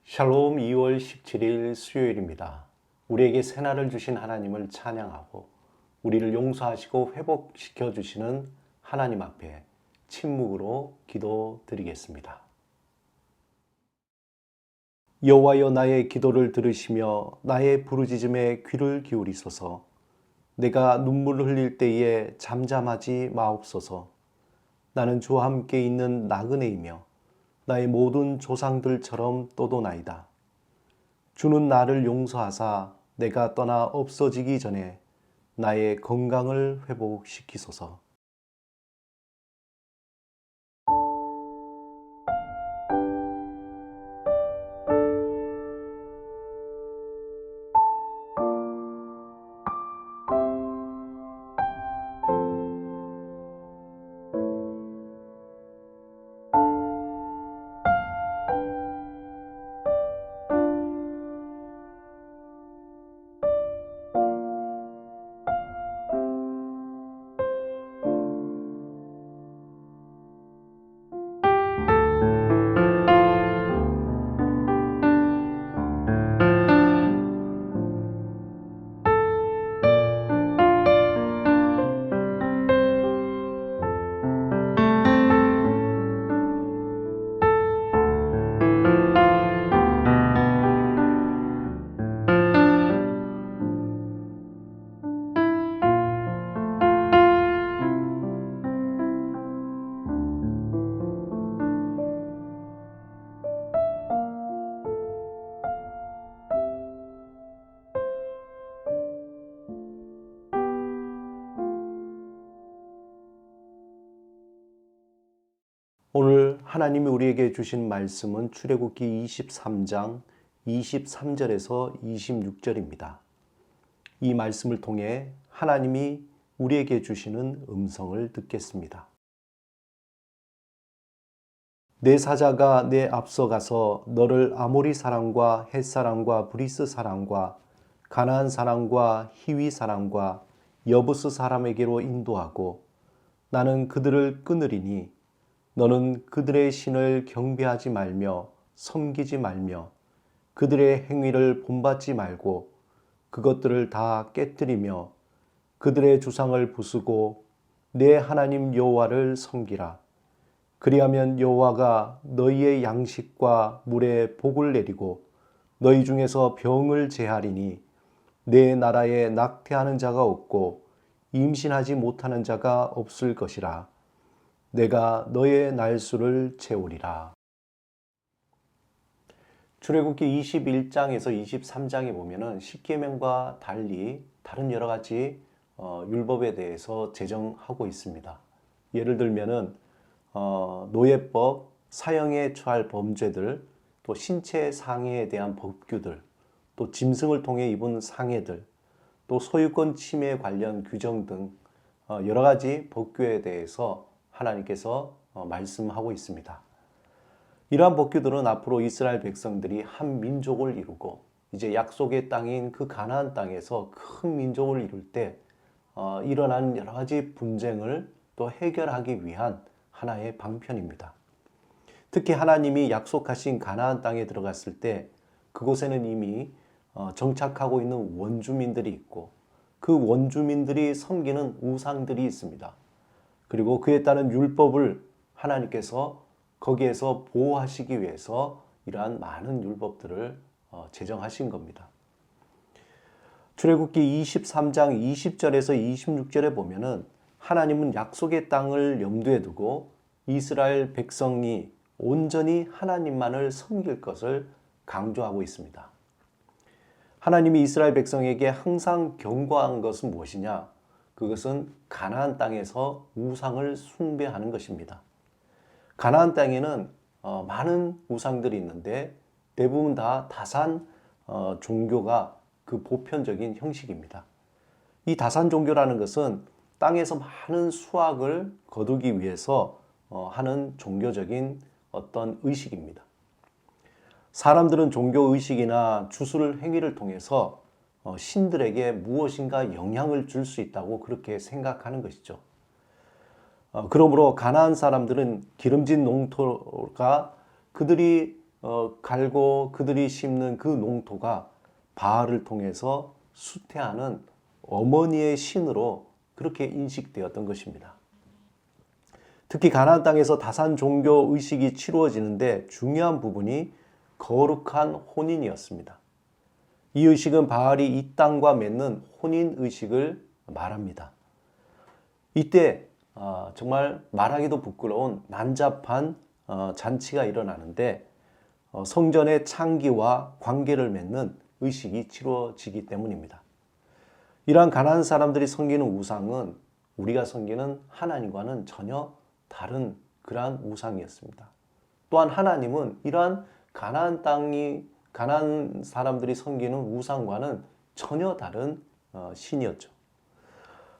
샬롬 2월 17일 수요일입니다. 우리에게 새날을 주신 하나님을 찬양하고 우리를 용서하시고 회복시켜 주시는 하나님 앞에 침묵으로 기도드리겠습니다. 여호와여, 나의 기도를 들으시며 나의 부르짖음에 귀를 기울이소서. 내가 눈물을 흘릴 때에 잠잠하지 마옵소서. 나는 주와 함께 있는 나그네이며 나의 모든 조상들처럼 또도나이다. 주는 나를 용서하사 내가 떠나 없어지기 전에 나의 건강을 회복시키소서. 오늘 하나님이 우리에게 주신 말씀은 출애굽기 23장 23절에서 26절입니다. 이 말씀을 통해 하나님이 우리에게 주시는 음성을 듣겠습니다. 내 사자가 내 앞서 가서 너를 아모리 사람과 헷 사람과 브리스 사람과 가나안 사람과 히위 사람과 여부스 사람에게로 인도하고 나는 그들을 끊으리니 너는 그들의 신을 경배하지 말며 섬기지 말며 그들의 행위를 본받지 말고 그것들을 다 깨뜨리며 그들의 주상을 부수고 내 하나님 여호와를 섬기라. 그리하면 여호와가 너희의 양식과 물에 복을 내리고 너희 중에서 병을 제하리니 내 나라에 낙태하는 자가 없고 임신하지 못하는 자가 없을 것이라. 내가 너의 날수를 채우리라. 출애굽기 21장에서 23장에 보면은 십계명과 달리 다른 여러 가지 율법에 대해서 제정하고 있습니다. 예를 들면은 노예법, 사형에 처할 범죄들, 또 신체 상해에 대한 법규들, 또 짐승을 통해 입은 상해들, 또 소유권 침해 관련 규정 등 여러 가지 법규에 대해서 하나님께서 말씀하고 있습니다. 이러한 법규들은 앞으로 이스라엘 백성들이 한 민족을 이루고 이제 약속의 땅인 그 가나안 땅에서 큰 민족을 이룰 때 일어나는 여러 가지 분쟁을 또 해결하기 위한 하나의 방편입니다. 특히 하나님이 약속하신 가나안 땅에 들어갔을 때 그곳에는 이미 정착하고 있는 원주민들이 있고 그 원주민들이 섬기는 우상들이 있습니다. 그리고 그에 따른 율법을 하나님께서 거기에서 보호하시기 위해서 이러한 많은 율법들을 제정하신 겁니다. 출애굽기 23장 20절에서 26절에 보면은 하나님은 약속의 땅을 염두에 두고 이스라엘 백성이 온전히 하나님만을 섬길 것을 강조하고 있습니다. 하나님이 이스라엘 백성에게 항상 경고한 것은 무엇이냐? 그것은 가나안 땅에서 우상을 숭배하는 것입니다. 가나안 땅에는 많은 우상들이 있는데 대부분 다 다산 종교가 그 보편적인 형식입니다. 이 다산 종교라는 것은 땅에서 많은 수확을 거두기 위해서 하는 종교적인 어떤 의식입니다. 사람들은 종교 의식이나 주술 행위를 통해서 신들에게 무엇인가 영향을 줄 수 있다고 그렇게 생각하는 것이죠. 그러므로 가나안 사람들은 기름진 농토가 그들이 갈고 그들이 심는 그 농토가 바알을 통해서 수태하는 어머니의 신으로 그렇게 인식되었던 것입니다. 특히 가나안 땅에서 다산 종교 의식이 치루어지는데 중요한 부분이 거룩한 혼인이었습니다. 이 의식은 바알이 이 땅과 맺는 혼인 의식을 말합니다. 이때 정말 말하기도 부끄러운 난잡한 잔치가 일어나는데 성전의 창기와 관계를 맺는 의식이 치루어지기 때문입니다. 이러한 가나안 사람들이 섬기는 우상은 우리가 섬기는 하나님과는 전혀 다른 그러한 우상이었습니다. 또한 하나님은 이러한 가나안 사람들이 섬기는 우상과는 전혀 다른 신이었죠.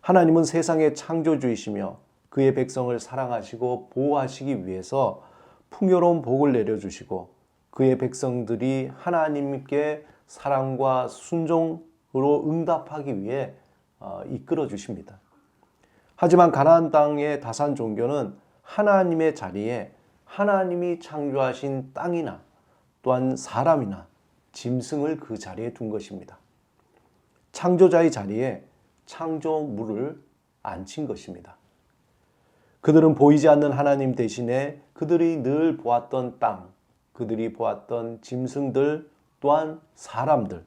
하나님은 세상의 창조주이시며 그의 백성을 사랑하시고 보호하시기 위해서 풍요로운 복을 내려주시고 그의 백성들이 하나님께 사랑과 순종으로 응답하기 위해 이끌어 주십니다. 하지만 가나안 땅의 다산 종교는 하나님의 자리에 하나님이 창조하신 땅이나 또한 사람이나 짐승을 그 자리에 둔 것입니다. 창조자의 자리에 창조물을 앉힌 것입니다. 그들은 보이지 않는 하나님 대신에 그들이 늘 보았던 땅, 그들이 보았던 짐승들 또한 사람들,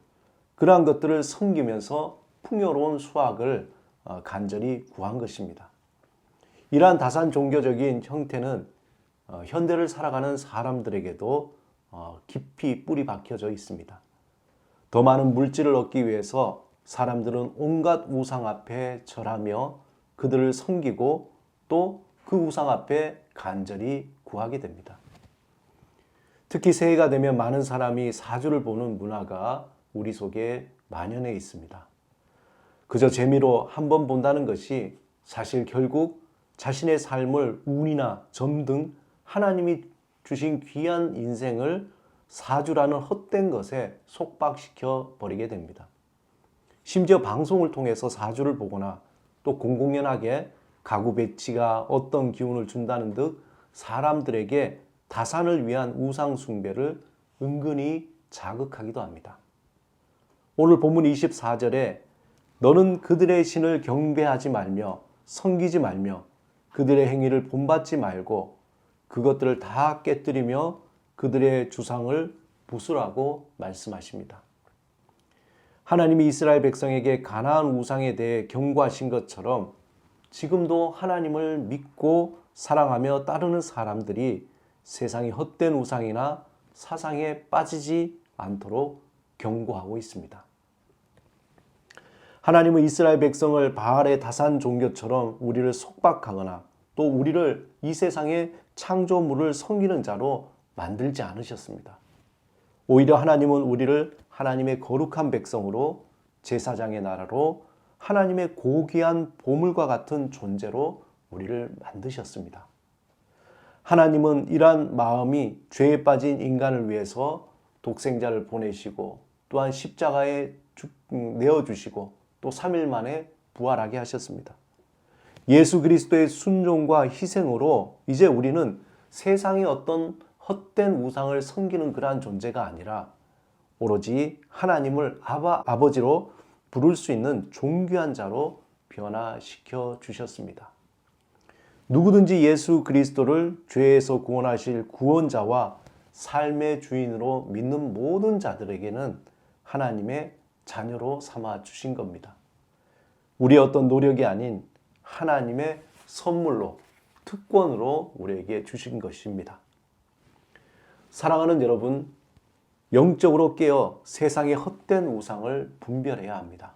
그러한 것들을 섬기면서 풍요로운 수확을 간절히 구한 것입니다. 이러한 다산 종교적인 형태는 현대를 살아가는 사람들에게도 깊이 뿌리 박혀져 있습니다. 더 많은 물질을 얻기 위해서 사람들은 온갖 우상 앞에 절하며 그들을 섬기고 또 그 우상 앞에 간절히 구하게 됩니다. 특히 새해가 되면 많은 사람이 사주를 보는 문화가 우리 속에 만연해 있습니다. 그저 재미로 한번 본다는 것이 사실 결국 자신의 삶을 운이나 점 등 하나님이 주신 귀한 인생을 사주라는 헛된 것에 속박시켜 버리게 됩니다. 심지어 방송을 통해서 사주를 보거나 또 공공연하게 가구 배치가 어떤 기운을 준다는 듯 사람들에게 다산을 위한 우상 숭배를 은근히 자극하기도 합니다. 오늘 본문 24절에 너는 그들의 신을 경배하지 말며 섬기지 말며 그들의 행위를 본받지 말고 그것들을 다 깨뜨리며 그들의 주상을 부수라고 말씀하십니다. 하나님이 이스라엘 백성에게 가나안 우상에 대해 경고하신 것처럼 지금도 하나님을 믿고 사랑하며 따르는 사람들이 세상의 헛된 우상이나 사상에 빠지지 않도록 경고하고 있습니다. 하나님은 이스라엘 백성을 바알의 다산 종교처럼 우리를 속박하거나 또 우리를 이 세상의 창조물을 섬기는 자로 만들지 않으셨습니다. 오히려 하나님은 우리를 하나님의 거룩한 백성으로 제사장의 나라로 하나님의 고귀한 보물과 같은 존재로 우리를 만드셨습니다. 하나님은 이러한 마음이 죄에 빠진 인간을 위해서 독생자를 보내시고 또한 십자가에 내어주시고 또 3일 만에 부활하게 하셨습니다. 예수 그리스도의 순종과 희생으로 이제 우리는 세상의 어떤 헛된 우상을 섬기는 그러한 존재가 아니라 오로지 하나님을 아버지로 부를 수 있는 존귀한 자로 변화시켜 주셨습니다. 누구든지 예수 그리스도를 죄에서 구원하실 구원자와 삶의 주인으로 믿는 모든 자들에게는 하나님의 자녀로 삼아 주신 겁니다. 우리의 어떤 노력이 아닌 하나님의 선물로 특권으로 우리에게 주신 것입니다. 사랑하는 여러분, 영적으로 깨어 세상의 헛된 우상을 분별해야 합니다.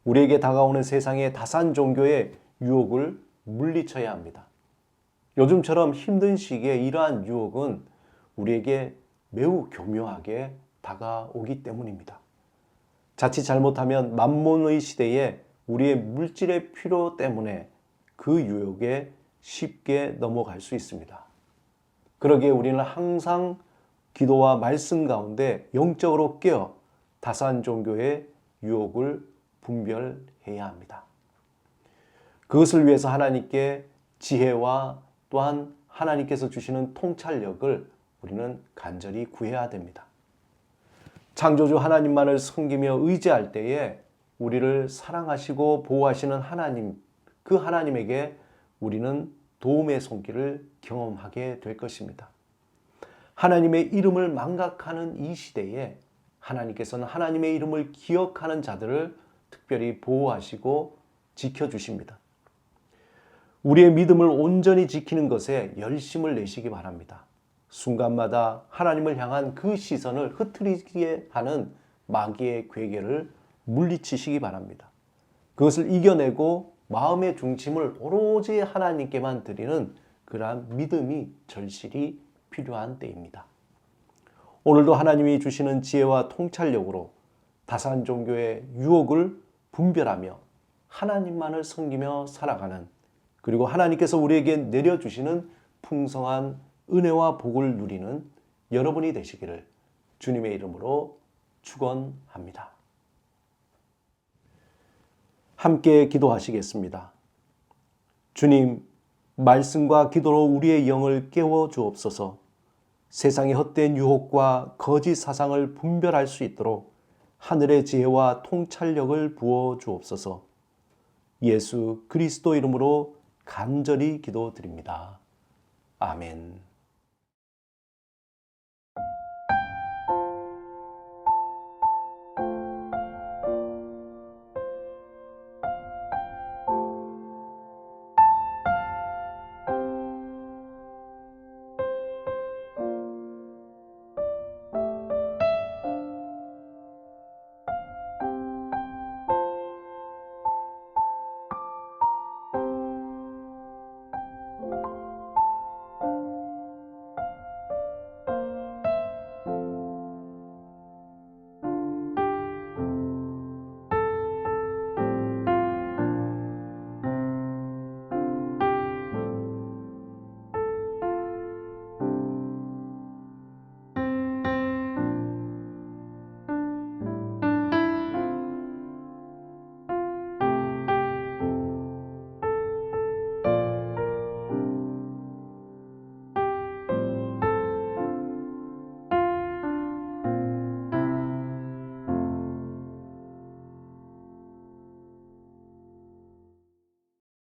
우리에게 다가오는 세상의 다산 종교의 유혹을 물리쳐야 합니다. 요즘처럼 힘든 시기에 이러한 유혹은 우리에게 매우 교묘하게 다가오기 때문입니다. 자칫 잘못하면 만몬의 시대에 우리의 물질의 필요 때문에 그 유혹에 쉽게 넘어갈 수 있습니다. 그러기에 우리는 항상 기도와 말씀 가운데 영적으로 깨어 다산 종교의 유혹을 분별해야 합니다. 그것을 위해서 하나님께 지혜와 또한 하나님께서 주시는 통찰력을 우리는 간절히 구해야 됩니다. 창조주 하나님만을 섬기며 의지할 때에 우리를 사랑하시고 보호하시는 하나님, 그 하나님에게 우리는 도움의 손길을 경험하게 될 것입니다. 하나님의 이름을 망각하는 이 시대에 하나님께서는 하나님의 이름을 기억하는 자들을 특별히 보호하시고 지켜주십니다. 우리의 믿음을 온전히 지키는 것에 열심을 내시기 바랍니다. 순간마다 하나님을 향한 그 시선을 흐트리게 하는 마귀의 괴계를 물리치시기 바랍니다. 그것을 이겨내고 마음의 중심을 오로지 하나님께만 드리는 그러한 믿음이 절실히 필요한 때입니다. 오늘도 하나님이 주시는 지혜와 통찰력으로 다산 종교의 유혹을 분별하며 하나님만을 섬기며 살아가는, 그리고 하나님께서 우리에게 내려주시는 풍성한 은혜와 복을 누리는 여러분이 되시기를 주님의 이름으로 축원합니다. 함께 기도하시겠습니다. 주님, 말씀과 기도로 우리의 영을 깨워 주옵소서. 세상의 헛된 유혹과 거짓 사상을 분별할 수 있도록 하늘의 지혜와 통찰력을 부어 주옵소서. 예수 그리스도 이름으로 간절히 기도드립니다. 아멘.